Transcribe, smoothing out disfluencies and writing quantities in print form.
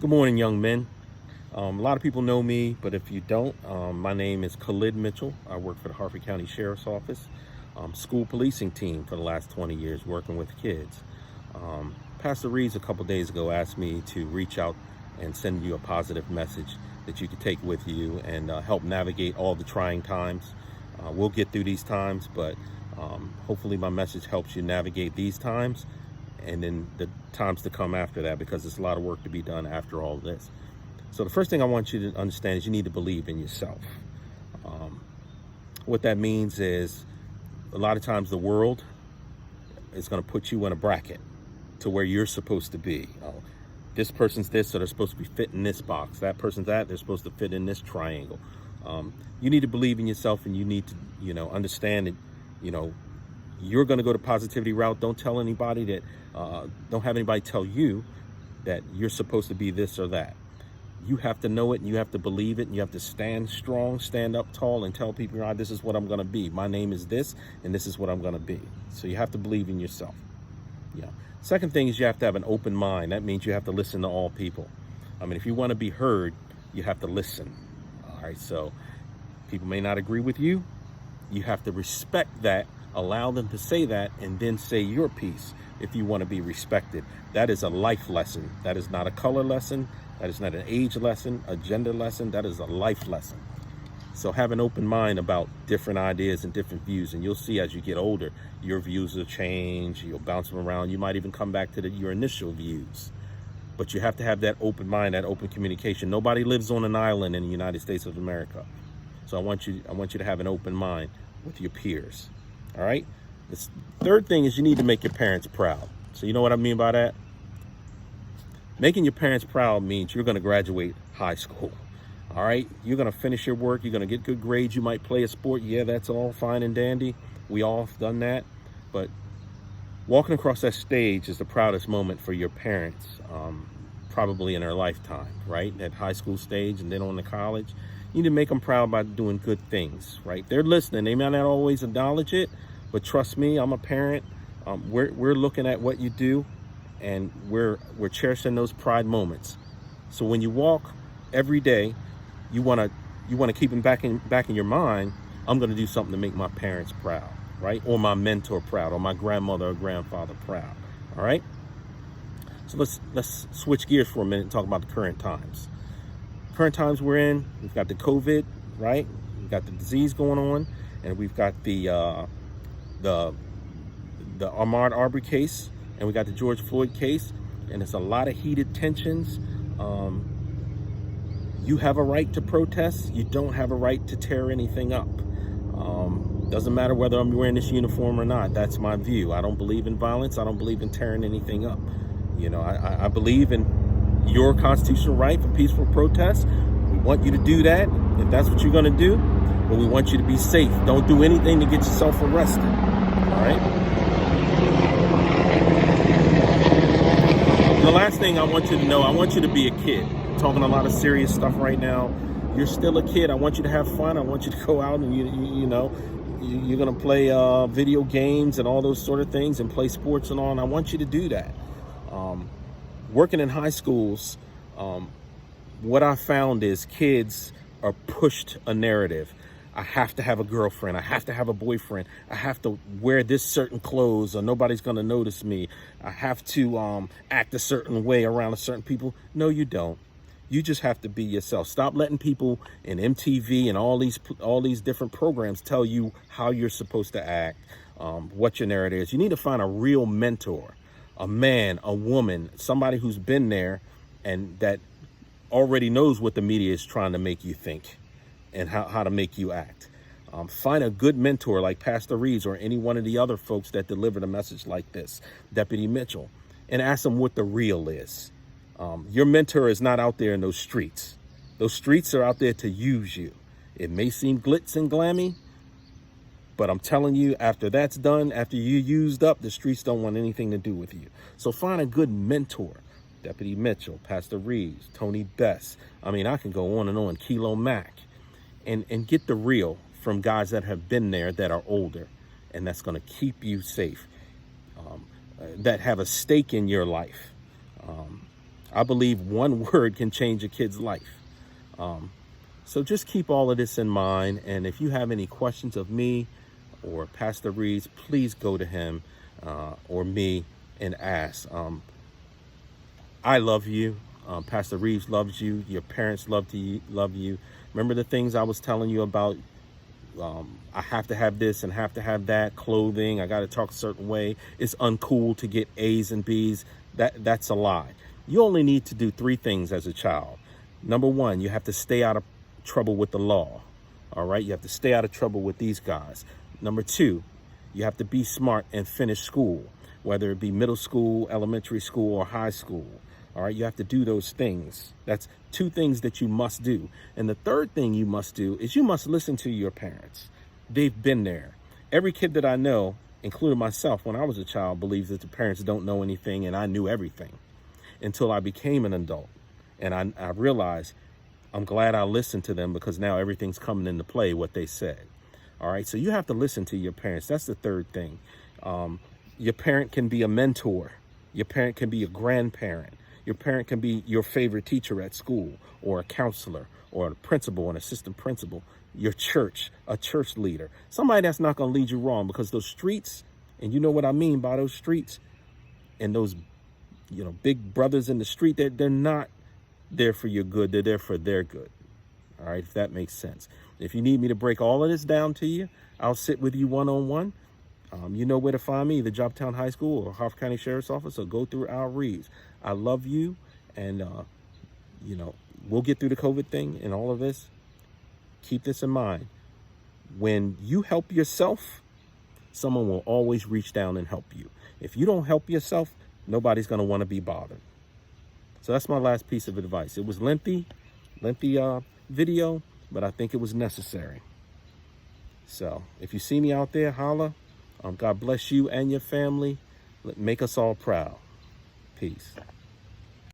Good morning, young men. A lot of people know me, but if you don't, my name is Khalid Mitchell. I work for the Harford County Sheriff's Office, school policing team for the last 20 years, working with kids. Pastor Reeves a couple days ago asked me to reach out and send you a positive message that you could take with you and help navigate all the trying times. We'll get through these times, but hopefully my message helps you navigate these times and then the times to come after that, because there's a lot of work to be done after all this. So the first thing I want you to understand is you need to believe in yourself. What that means is a lot of times the world is going to put you in a bracket to where you're supposed to be. This person's this, so they're supposed to be fit in this box. That person's that, they're supposed to fit in this triangle. You need to believe in yourself, and you need to, understand that, you're going to go the positivity route. Don't tell anybody that, don't have anybody tell you that you're supposed to be this or that. You have to know it, and you have to believe it, and you have to stand strong, stand up tall, and tell people, this is what I'm going to be. My name is this, and this is what I'm going to be. So you have to believe in yourself. Second thing is you have to have an open mind. That means you have to listen to all people. If you want to be heard, you have to listen. All right, so people may not agree with you. You have to respect that, allow them to say that, and then say your piece if you want to be respected. That is a life lesson. That is not a color lesson. That is not an age lesson, a gender lesson. That is a life lesson. So have an open mind about different ideas and different views, and you'll see as you get older, your views will change. You'll bounce them around. You might even come back to your initial views. But you have to have that open mind, that open communication. Nobody lives on an island in the United States of America. So I want you to have an open mind with your peers. All right? The third thing is you need to make your parents proud. So you know what I mean by that? Making your parents proud means you're going to graduate high school. All right? You're going to finish your work. You're going to get good grades. You might play a sport. Yeah, that's all fine and dandy. We all have done that. But walking across that stage is the proudest moment for your parents, probably in their lifetime, right? That high school stage and then on to college. You need to make them proud by doing good things, right? They're listening. They may not always acknowledge it, but trust me, I'm a parent. We're looking at what you do, and we're cherishing those pride moments. So when you walk every day, you want to keep them back in your mind. I'm going to do something to make my parents proud, right? Or my mentor proud, or my grandmother or grandfather proud. All right. So let's switch gears for a minute and talk about the current times. Current times we're in, we've got the COVID, right? We've got the disease going on, and we've got the Ahmaud Arbery case, and we got the George Floyd case, and there's a lot of heated tensions. You have a right to protest. You don't have a right to tear anything up. Doesn't matter whether I'm wearing this uniform or not. That's my view. I don't believe in violence. I don't believe in tearing anything up. I believe in your constitutional right for peaceful protest. We want you to do that if that's what you're going to do, but we want you to be safe. Don't do anything to get yourself arrested. All right? The last thing I want you to know, I want you to be a kid. I'm talking a lot of serious stuff right now. You're still a kid. I want you to have fun. I want you to go out and you're going to play video games and all those sort of things and play sports and all. And I want you to do that. Working in high schools, what I found is kids are pushed a narrative. I have to have a girlfriend. I have to have a boyfriend. I have to wear this certain clothes or nobody's going to notice me. I have to act a certain way around a certain people. No, you don't. You just have to be yourself. Stop letting people in MTV and all these different programs tell you how you're supposed to act, what your narrative is. You need to find a real mentor, a man, a woman, somebody who's been there and that already knows what the media is trying to make you think and how to make you act. Find a good mentor like Pastor Reeves or any one of the other folks that delivered a message like this, Deputy Mitchell, and ask them what the real is. Your mentor is not out there in those streets. Those streets are out there to use you. It may seem glitz and glammy, but I'm telling you, after that's done, after you're used up, the streets don't want anything to do with you. So find a good mentor. Deputy Mitchell, Pastor Reeves, Tony Best. I can go on and on. Kilo Mack. And get the real from guys that have been there, that are older, and that's going to keep you safe, that have a stake in your life. I believe one word can change a kid's life. So just keep all of this in mind. And if you have any questions of me or Pastor Reeves, please go to him or me and ask. I love you. Pastor Reeves loves you. Your parents love you. Remember the things I was telling you about? I have to have this and have to have that, clothing. I got to talk a certain way. It's uncool to get A's and B's. That's a lie. You only need to do 3 things as a child. Number 1, you have to stay out of trouble with the law. All right. You have to stay out of trouble with these guys. Number 2, you have to be smart and finish school, whether it be middle school, elementary school, or high school. All right. You have to do those things. That's 2 things that you must do. And the 3rd thing you must do is you must listen to your parents. They've been there. Every kid that I know, including myself, when I was a child, believes that the parents don't know anything, and I knew everything until I became an adult. And I realized I'm glad I listened to them, because now everything's coming into play, what they said. All right. So you have to listen to your parents. That's the 3rd thing. Your parent can be a mentor. Your parent can be a grandparent. Your parent can be your favorite teacher at school, or a counselor, or a principal, an assistant principal, your church, a church leader, somebody that's not going to lead you wrong, because those streets, and you know what I mean by those streets, and those, big brothers in the street, they're not there for your good. They're there for their good. All right. If that makes sense. If you need me to break all of this down to you, I'll sit with you one-on-one. You know where to find me, either Joppatown High School or Harford County Sheriff's Office, or go through Al Reeves. I love you. And, we'll get through the COVID thing and all of this. Keep this in mind. When you help yourself, someone will always reach down and help you. If you don't help yourself, nobody's going to want to be bothered. So that's my last piece of advice. It was lengthy video, but I think it was necessary. So if you see me out there, holla. God bless you and your family. Make us all proud. Peace.